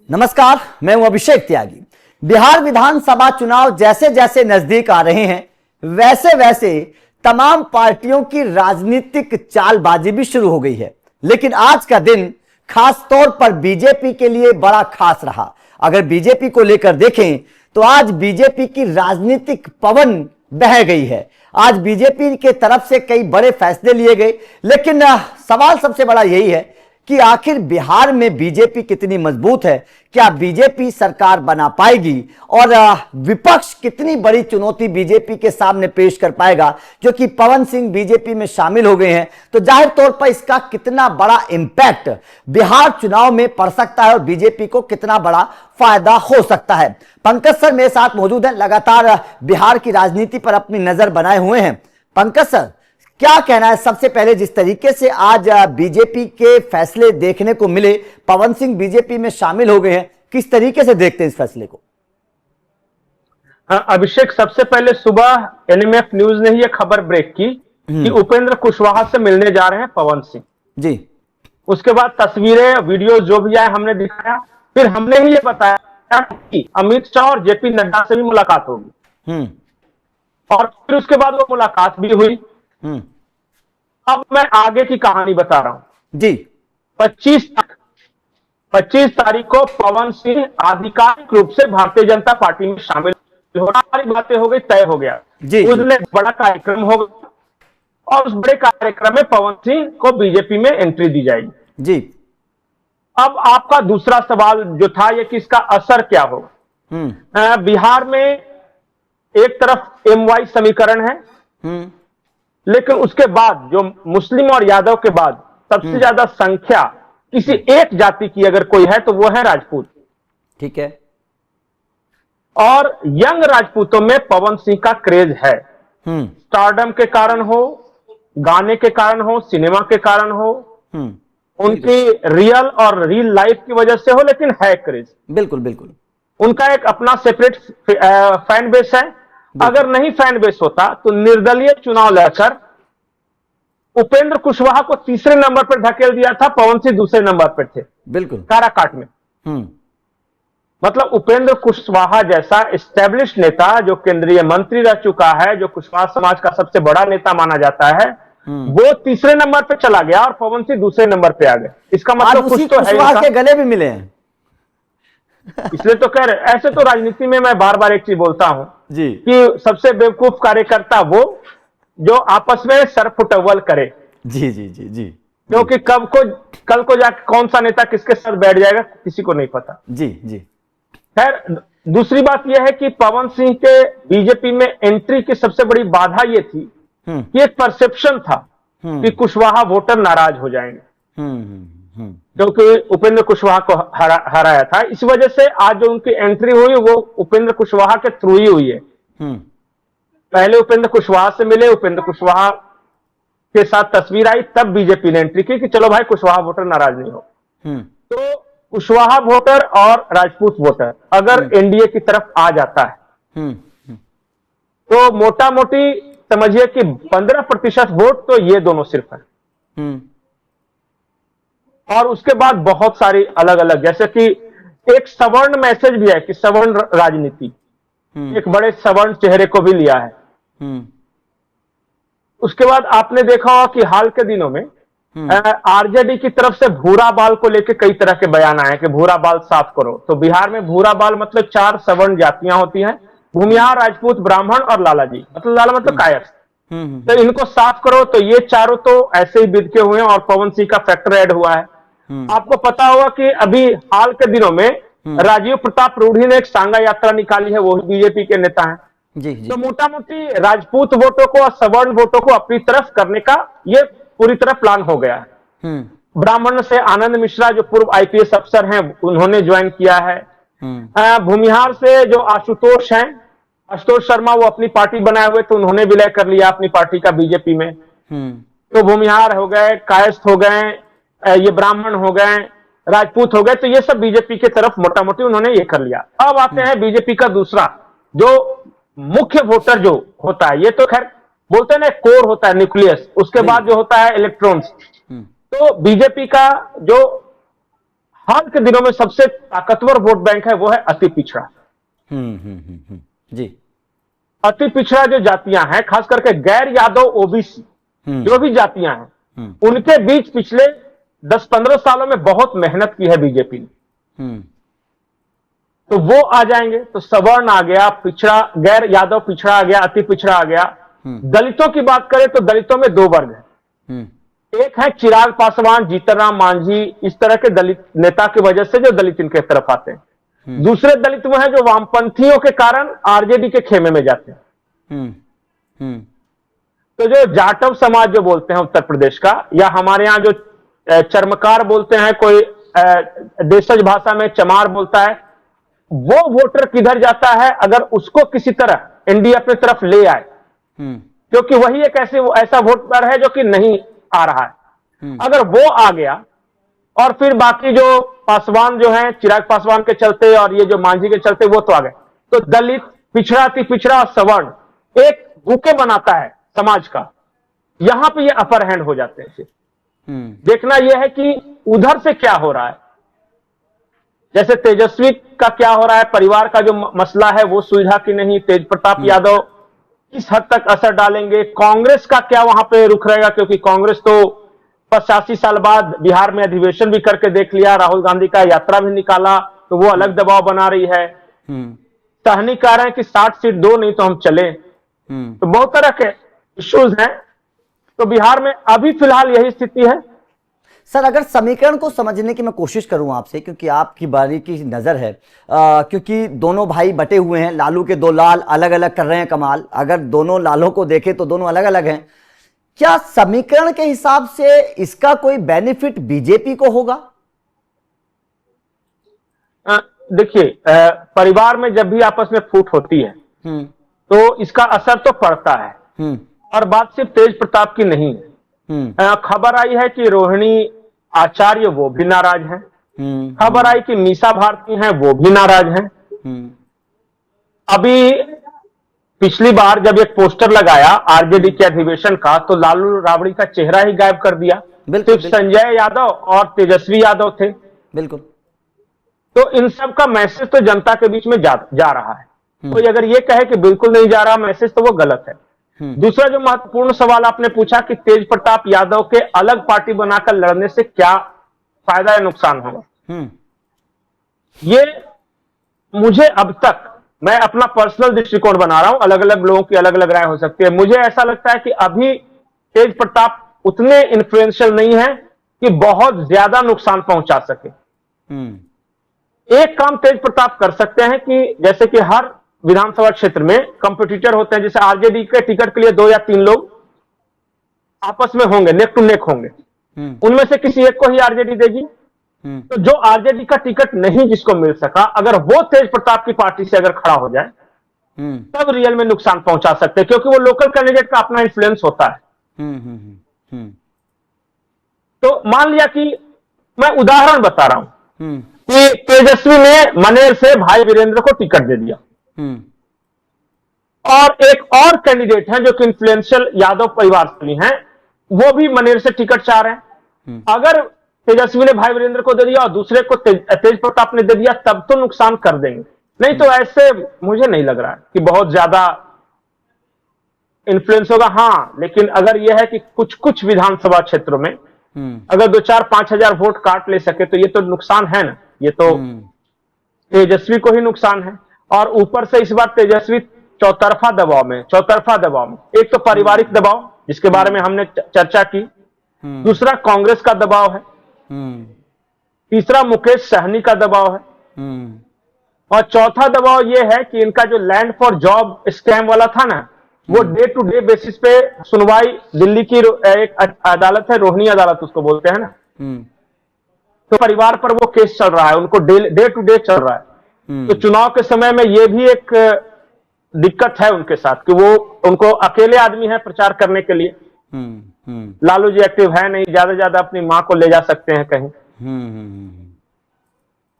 नमस्कार, मैं हूं अभिषेक त्यागी। बिहार विधानसभा चुनाव जैसे जैसे नजदीक आ रहे हैं वैसे वैसे तमाम पार्टियों की राजनीतिक चालबाजी भी शुरू हो गई है। लेकिन आज का दिन खास तौर पर बीजेपी के लिए बड़ा खास रहा। अगर बीजेपी को लेकर देखें तो आज बीजेपी की राजनीतिक पवन बह गई है। आज बीजेपी के तरफ से कई बड़े फैसले लिए गए, लेकिन सवाल सबसे बड़ा यही है कि आखिर बिहार में बीजेपी कितनी मजबूत है, क्या बीजेपी सरकार बना पाएगी और विपक्ष कितनी बड़ी चुनौती बीजेपी के सामने पेश कर पाएगा, जो कि पवन सिंह बीजेपी में शामिल हो गए हैं। तो जाहिर तौर पर इसका कितना बड़ा इंपैक्ट बिहार चुनाव में पड़ सकता है और बीजेपी को कितना बड़ा फायदा हो सकता है। पंकज सर मेरे साथ मौजूद हैं, लगातार बिहार की राजनीति पर अपनी नजर बनाए हुए हैं। पंकज सर, क्या कहना है सबसे पहले, जिस तरीके से आज बीजेपी के फैसले देखने को मिले, पवन सिंह बीजेपी में शामिल हो गए हैं, किस तरीके से देखते हैं इस फैसले को? अभिषेक, सबसे पहले सुबह एनएमएफ न्यूज ने ही यह खबर ब्रेक की कि उपेंद्र कुशवाहा से मिलने जा रहे हैं पवन सिंह जी। उसके बाद तस्वीरें वीडियो जो भी आए हमने दिखाया, फिर हमने ही ये बताया कि अमित शाह और जेपी नड्डा से भी मुलाकात होगी और फिर उसके बाद वो मुलाकात भी हुई। अब मैं आगे की कहानी बता रहा हूं जी। 25 तारीख को पवन सिंह आधिकारिक रूप से भारतीय जनता पार्टी में शामिल होना, सारी बातें हो गई, तय हो गया जी। उस दिन बड़ा कार्यक्रम होगा और उस बड़े कार्यक्रम में पवन सिंह को बीजेपी में एंट्री दी जाएगी जी। अब आपका दूसरा सवाल जो था ये कि इसका असर क्या होगा। बिहार में एक तरफ एमवाई समीकरण है, लेकिन उसके बाद जो मुस्लिम और यादव के बाद सबसे ज्यादा संख्या किसी एक जाति की अगर कोई है तो वो है राजपूत। ठीक है। और यंग राजपूतों में पवन सिंह का क्रेज है। स्टारडम के कारण हो, गाने के कारण हो, सिनेमा के कारण हो, उनकी रियल और रियल लाइफ की वजह से हो, लेकिन है क्रेज। बिल्कुल बिल्कुल। उनका एक अपना सेपरेट फैन बेस है। अगर नहीं फैन बेस होता तो निर्दलीय चुनाव लड़कर उपेंद्र कुशवाहा को तीसरे नंबर पर धकेल दिया था, पवन सिंह दूसरे नंबर पर थे। बिल्कुल। काराकाट में मतलब उपेंद्र कुशवाहा जैसा एस्टेब्लिश नेता जो केंद्रीय मंत्री रह चुका है, जो कुशवाहा समाज का सबसे बड़ा नेता माना जाता है, वो तीसरे नंबर पे चला गया और पवन सिंह दूसरे नंबर पे आ गए। इसका मतलब कुछ तो है, के गले भी मिले हैं। इसलिए तो कह रहे, ऐसे तो राजनीति में मैं बार बार एक चीज बोलता हूं जी कि सबसे बेवकूफ कार्यकर्ता वो जो आपस में सर फुटअव्वल करे। जी जी जी जी। क्योंकि कल को जाकर कौन सा नेता किसके सर बैठ जाएगा किसी को नहीं पता। जी जी। खैर, दूसरी बात यह है कि पवन सिंह के बीजेपी में एंट्री की सबसे बड़ी बाधा यह थी कि एक परसेप्शन था कि कुशवाहा वोटर नाराज हो जाएंगे क्योंकि उपेंद्र कुशवाहा को हराया था। इस वजह से आज जो उनकी एंट्री हुई वो उपेंद्र कुशवाहा के थ्रू ही हुई है। पहले उपेंद्र कुशवाहा से मिले, उपेंद्र कुशवाहा के साथ तस्वीर आई, तब बीजेपी ने एंट्री की कि चलो भाई कुशवाहा वोटर नाराज नहीं हो। तो कुशवाहा वोटर और राजपूत वोटर अगर एनडीए की तरफ आ जाता है तो मोटा मोटी समझिए कि 15% वोट तो ये दोनों सिर्फ है। और उसके बाद बहुत सारी अलग अलग, जैसे कि एक सवर्ण मैसेज भी है कि सवर्ण राजनीति, एक बड़े सवर्ण चेहरे को भी लिया है। उसके बाद आपने देखा होगा कि हाल के दिनों में आरजेडी की तरफ से भूरा बाल को लेकर कई तरह के बयान आए कि भूरा बाल साफ करो। तो बिहार में भूरा बाल मतलब 4 सवर्ण जातियां होती हैं, भूमिहार, राजपूत, ब्राह्मण और लालाजी, मतलब लाला मतलब कायस्थ। तो इनको साफ करो। तो ये चारों तो ऐसे ही बिद के हुए हैं और पवन सिंह का फैक्टर ऐड हुआ है। आपको पता होगा कि अभी हाल के दिनों में राजीव प्रताप रूढ़ी ने एक सांगा यात्रा निकाली है, वो बीजेपी के नेता हैं। जी जी। तो मोटा मोटी राजपूत वोटों को और सवर्ण वोटों को अपनी तरफ करने का ये पूरी तरह प्लान हो गया है। ब्राह्मण से आनंद मिश्रा जो पूर्व आईपीएस अफसर हैं उन्होंने ज्वाइन किया है। भूमिहार से जो आशुतोष हैं, आशुतोष शर्मा, वो अपनी पार्टी बनाए हुए तो उन्होंने विलय कर लिया अपनी पार्टी का बीजेपी में। तो भूमिहार हो गए, कायस्थ हो गए, ये ब्राह्मण हो गए, राजपूत हो गए, तो ये सब बीजेपी की तरफ मोटा मोटी उन्होंने ये कर लिया। अब आते हैं बीजेपी का दूसरा जो मुख्य वोटर जो होता है, ये तो खैर बोलते हैं ना कोर होता है, न्यूक्लियस, उसके बाद जो होता है इलेक्ट्रॉन्स। तो बीजेपी का जो हाल के दिनों में सबसे ताकतवर वोट बैंक है वो है अति पिछड़ा। जी। अति पिछड़ा जो जातियां हैं, खास करके गैर यादव ओबीसी जो भी जातियां हैं, उनके बीच पिछले 10-15 सालों में बहुत मेहनत की है बीजेपी ने। तो वो आ जाएंगे तो सवर्ण आ गया, पिछड़ा, गैर यादव पिछड़ा आ गया, अति पिछड़ा आ गया। दलितों की बात करें तो दलितों में दो वर्ग हैं। एक है चिराग पासवान, जीतनराम मांझी, इस तरह के दलित नेता की वजह से जो दलित इनके तरफ आते हैं। दूसरे दलित वो हैं जो वामपंथियों के कारण आरजेडी के खेमे में जाते हैं। तो जो जाटव समाज जो बोलते हैं उत्तर प्रदेश का, या हमारे यहां जो चर्मकार बोलते हैं, कोई देशज भाषा में चमार बोलता है, वो वोटर किधर जाता है अगर उसको किसी तरह एनडीए अपनी तरफ ले आए, क्योंकि वही एक ऐसा वोटर है जो कि नहीं आ रहा है। अगर वो आ गया और फिर बाकी जो पासवान जो हैं, चिराग पासवान के चलते और ये जो मांझी के चलते वो तो आ गए, तो दलित, पिछड़ा, अति पिछड़ा और सवर्ण एक बुके बनाता है समाज का। यहां पे ये अपर हैंड हो जाते हैं। देखना यह है कि उधर से क्या हो रहा है। जैसे तेजस्वी का क्या हो रहा है, परिवार का जो मसला है वो सुलझा कि नहीं, तेज प्रताप यादव किस हद तक असर डालेंगे, कांग्रेस का क्या वहां पे रुख रहेगा, क्योंकि कांग्रेस तो 85 साल बाद बिहार में अधिवेशन भी करके देख लिया, राहुल गांधी का यात्रा भी निकाला, तो वो अलग दबाव बना रही है। सहनी कह रहे हैं कि 60 सीट दो, नहीं तो हम चले। तो बहुत तरह के इश्यूज हैं। तो बिहार में अभी फिलहाल यही स्थिति है। सर, अगर समीकरण को समझने की मैं कोशिश करूं आपसे, क्योंकि आपकी बारीकी नजर है, क्योंकि दोनों भाई बटे हुए हैं, लालू के दो लाल अलग अलग कर रहे हैं कमाल। अगर दोनों लालों को देखें तो दोनों अलग अलग हैं। क्या समीकरण के हिसाब से इसका कोई बेनिफिट बीजेपी को होगा? देखिए, परिवार में जब भी आपस में फूट होती है तो इसका असर तो पड़ता है। और बात सिर्फ तेज प्रताप की नहीं है। खबर आई है कि रोहिणी आचार्य वो भी नाराज हैं। खबर आई कि मीसा भारती हैं, वो भी नाराज हैं। अभी पिछली बार जब एक पोस्टर लगाया आरजेडी के अधिवेशन का, तो लालू राबड़ी का चेहरा ही गायब कर दिया। सिर्फ संजय यादव और तेजस्वी यादव थे। बिल्कुल। तो इन सब का मैसेज तो जनता के बीच में जा रहा है। कोई अगर ये कहे कि बिल्कुल नहीं जा रहा मैसेज, तो वो गलत है। दूसरा जो महत्वपूर्ण सवाल आपने पूछा कि तेज प्रताप यादव के अलग पार्टी बनाकर लड़ने से क्या फायदा या नुकसान होगा, ये मुझे अब तक, मैं अपना पर्सनल दृष्टिकोण बना रहा हूं, अलग अलग लोगों की अलग अलग राय हो सकती है। मुझे ऐसा लगता है कि अभी तेज प्रताप उतने इन्फ्लुएंशियल नहीं है कि बहुत ज्यादा नुकसान पहुंचा सके। एक काम तेज प्रताप कर सकते हैं कि जैसे कि हर विधानसभा क्षेत्र में कंपटीटर होते हैं, जैसे आरजेडी के टिकट के लिए 2 या 3 लोग आपस में होंगे, नेक टू नेक होंगे। उनमें से किसी एक को ही आरजेडी देगी। तो जो आरजेडी का टिकट नहीं जिसको मिल सका, अगर वो तेज प्रताप की पार्टी से अगर खड़ा हो जाए, तब रियल में नुकसान पहुंचा सकते हैं, क्योंकि वो लोकल कैंडिडेट का अपना इन्फ्लुएंस होता है। तो मान लिया कि मैं उदाहरण बता रहा हूं कि तेजस्वी ने मनेर से भाई वीरेंद्र को टिकट दे दिया, और एक और कैंडिडेट हैं जो कि इन्फ्लुएंशियल यादव परिवार से भी हैं, वो भी मनेर से टिकट चाह रहे हैं। अगर तेजस्वी ने भाई वीरेंद्र को दे दिया और दूसरे को तेज प्रताप ने दे दिया, तब तो नुकसान कर देंगे। नहीं तो ऐसे मुझे नहीं लग रहा है कि बहुत ज्यादा इन्फ्लुएंस होगा। हाँ, लेकिन अगर यह है कि कुछ कुछ विधानसभा क्षेत्रों में अगर 2-4-5 हजार वोट काट ले सके, तो ये तो नुकसान है ना। ये तो तेजस्वी को ही नुकसान है। और ऊपर से इस बार तेजस्वी चौतरफा दबाव में एक तो पारिवारिक दबाव जिसके बारे में हमने चर्चा की, दूसरा कांग्रेस का दबाव है, तीसरा मुकेश सहनी का दबाव है, और चौथा दबाव यह है कि इनका जो लैंड फॉर जॉब स्कैम वाला था ना, वो डे टू डे बेसिस पे सुनवाई दिल्ली की एक अदालत है, रोहिणी अदालत उसको बोलते हैं ना, तो परिवार पर वो केस चल रहा है, उनको डे टू डे चल रहा है। तो चुनाव के समय में ये भी एक दिक्कत है उनके साथ कि वो उनको अकेले आदमी है प्रचार करने के लिए। लालू जी एक्टिव है नहीं, ज्यादा अपनी मां को ले जा सकते हैं कहीं।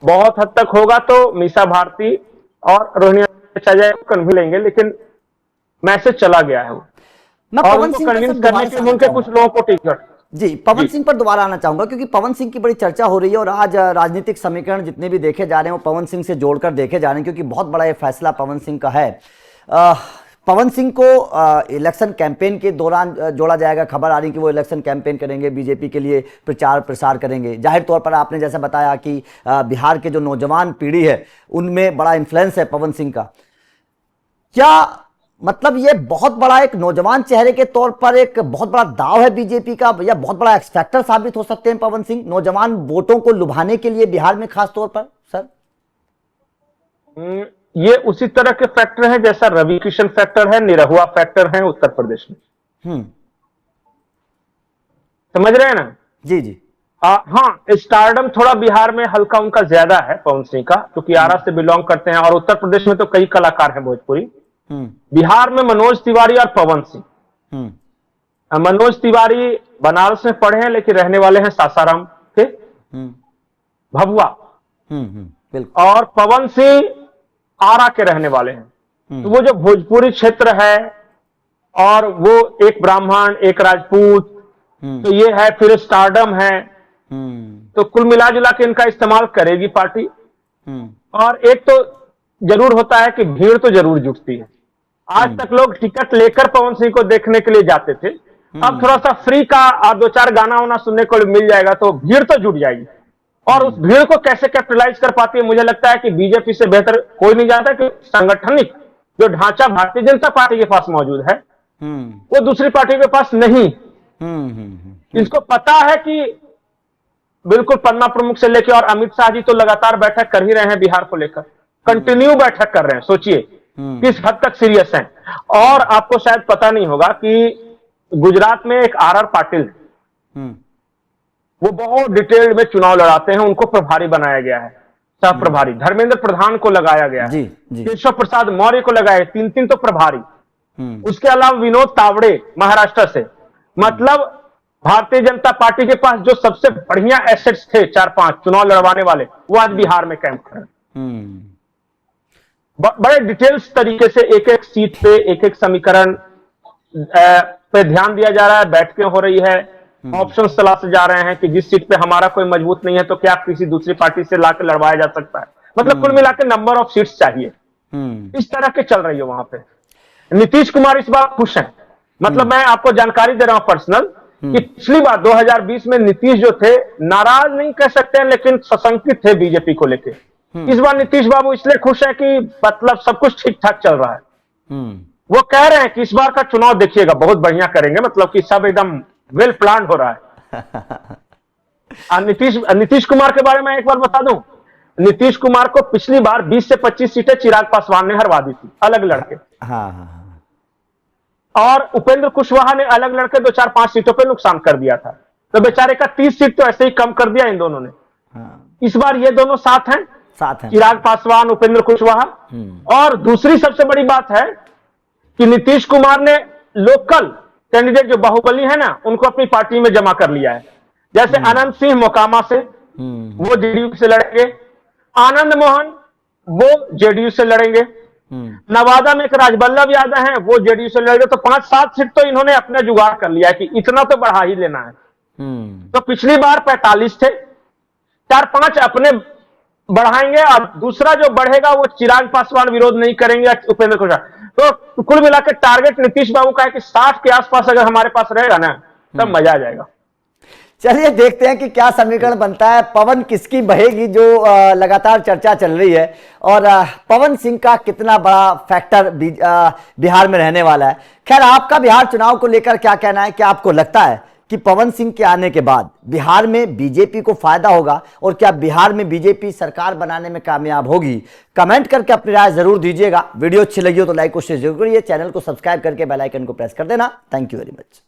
बहुत हद तक होगा तो मीसा भारती और रोहिणी को भी लेंगे, लेकिन मैसेज चला गया है वो, और उनको कन्विंस करने के लिए उनके कुछ लोगों को टिकट जी, पवन सिंह पर दोबारा आना चाहूंगा क्योंकि पवन सिंह की बड़ी चर्चा हो रही है और आज राजनीतिक समीकरण जितने भी देखे जा रहे हैं वो पवन सिंह से जोड़कर देखे जा रहे हैं क्योंकि बहुत बड़ा ये फैसला पवन सिंह का है। पवन सिंह को इलेक्शन कैंपेन के दौरान जोड़ा जाएगा। खबर आ रही कि वो इलेक्शन कैंपेन करेंगे, बीजेपी के लिए प्रचार प्रसार करेंगे। जाहिर तौर पर आपने जैसे बताया कि बिहार के जो नौजवान पीढ़ी है उनमें बड़ा इन्फ्लुएंस है पवन सिंह का। क्या मतलब ये बहुत बड़ा एक नौजवान चेहरे के तौर पर एक बहुत बड़ा दाव है बीजेपी का, या बहुत बड़ा एक्स फैक्टर साबित हो सकते हैं पवन सिंह नौजवान वोटों को लुभाने के लिए बिहार में खास तौर पर? सर, ये उसी तरह के फैक्टर हैं जैसा रवि किशन फैक्टर है, निरहुआ फैक्टर है उत्तर प्रदेश में। समझ रहे हैं ना? जी जी। हाँ, स्टारडम थोड़ा बिहार में हल्का उनका ज्यादा है पवन सिंह का, क्योंकि आरा से बिलोंग करते हैं और उत्तर प्रदेश में तो कई कलाकार हैं भोजपुरी। बिहार में मनोज तिवारी और पवन सिंह। मनोज तिवारी बनारस में पढ़े हैं लेकिन रहने वाले हैं सासाराम के भभुआ। और पवन सिंह आरा के रहने वाले हैं। तो वो जो भोजपुरी क्षेत्र है और वो एक ब्राह्मण एक राजपूत, तो ये है, फिर स्टारडम है, तो कुल मिला जुला के इनका इस्तेमाल करेगी पार्टी। और एक तो जरूर होता है कि भीड़ तो जरूर जुटती है। आज तक लोग टिकट लेकर पवन सिंह को देखने के लिए जाते थे, अब थोड़ा सा फ्री का और दो चार गाना वाना सुनने को मिल जाएगा तो भीड़ तो जुट जाएगी। और उस भीड़ को कैसे कैपिटलाइज कर पाती है, मुझे लगता है कि बीजेपी से बेहतर कोई नहीं जानता कि संगठनिक जो ढांचा भारतीय जनता पार्टी के पास मौजूद है वो दूसरी पार्टी के पास नहीं। इसको पता है कि बिल्कुल पन्ना प्रमुख से लेकर और अमित शाह जी तो लगातार बैठक कर ही रहे हैं बिहार को लेकर, कंटिन्यू बैठक कर रहे हैं। सोचिए किस हद तक सीरियस हैं। और आपको शायद पता नहीं होगा कि गुजरात में एक आर पाटिल, वो बहुत डिटेल में चुनाव लड़ाते हैं, उनको प्रभारी बनाया गया है, सह प्रभारी। धर्मेंद्र प्रधान को लगाया गया है, केशव प्रसाद मौर्य को लगाया, तीन तो प्रभारी। उसके अलावा विनोद तावड़े महाराष्ट्र से। मतलब भारतीय जनता पार्टी के पास जो सबसे बढ़िया एसेट्स थे 4-5 चुनाव लड़वाने वाले, वो आज बिहार में कैंप कर रहे हैं। बड़े डिटेल्स तरीके से एक एक सीट पे एक एक समीकरण पे ध्यान दिया जा रहा है, बैठकें हो रही है, ऑप्शंस तलाशे जा रहे हैं कि जिस सीट पे हमारा कोई मजबूत नहीं है तो क्या किसी दूसरी पार्टी से लाकर लड़वाया जा सकता है। मतलब कुल मिलाकर नंबर ऑफ सीट्स चाहिए, इस तरह के चल रही है वहां पे। नीतीश कुमार इस बार खुश हैं। मतलब मैं आपको जानकारी दे रहा हूं पर्सनल कि पिछली बार 2020 में नीतीश जो थे, नाराज नहीं कह सकते हैं लेकिन सशंकित थे बीजेपी को लेकर। इस बार नीतीश बाबू इसलिए खुश है कि मतलब सब कुछ ठीक ठाक चल रहा है। वो कह रहे हैं कि इस बार का चुनाव देखिएगा बहुत बढ़िया करेंगे, मतलब कि सब एकदम वेल प्लान हो रहा है। नीतीश कुमार के बारे में एक बार बता दूं, नीतीश कुमार को पिछली बार 20 से 25 सीटें चिराग पासवान ने हरवा दी थी, अलग लड़के। और उपेंद्र कुशवाहा ने अलग लड़के 2-4-5 सीटों पे नुकसान कर दिया था, तो बेचारे का 30 सीट तो ऐसे ही कम कर दिया इन दोनों ने। इस बार ये दोनों साथ हैं, चिराग पासवान, उपेंद्र कुशवाहा। और दूसरी सबसे बड़ी बात है कि नीतीश कुमार ने लोकल कैंडिडेट जो बाहुबली है ना, उनको अपनी पार्टी में जमा कर लिया है। जैसे अनंत सिंह मोकामा से, वो जेडीयू से लड़ेंगे। आनंद मोहन वो जेडीयू से लड़ेंगे। नवादा में एक राजबल्लभ यादव हैं, वो जेडीयू से लड़ेंगे। तो 5-7 सीट तो इन्होंने अपना जुगाड़ कर लिया है कि इतना तो बढ़ा ही लेना है। तो पिछली बार 45 थे, 4-5 अपने बढ़ाएंगे और दूसरा जो बढ़ेगा वो चिराग पासवान विरोध नहीं करेंगे, उपेंद्र कुशवाहा। तो कुल मिलाकर टारगेट नीतीश बाबू का है कि 60 के आसपास अगर हमारे पास रहेगा ना तब मजा आ जाएगा। चलिए देखते हैं कि क्या समीकरण बनता है, पवन किसकी बहेगी, जो लगातार चर्चा चल रही है, और पवन सिंह का कितना बड़ा फैक्टर बिहार में रहने वाला है। खैर, आपका बिहार चुनाव को लेकर क्या कहना है? क्या आपको लगता है कि पवन सिंह के आने के बाद बिहार में बीजेपी को फायदा होगा, और क्या बिहार में बीजेपी सरकार बनाने में कामयाब होगी? कमेंट करके अपनी राय जरूर दीजिएगा। वीडियो अच्छी लगी हो तो लाइक और शेयर जरूर करिए, चैनल को सब्सक्राइब करके बेल आइकन को प्रेस कर देना। Thank you very much.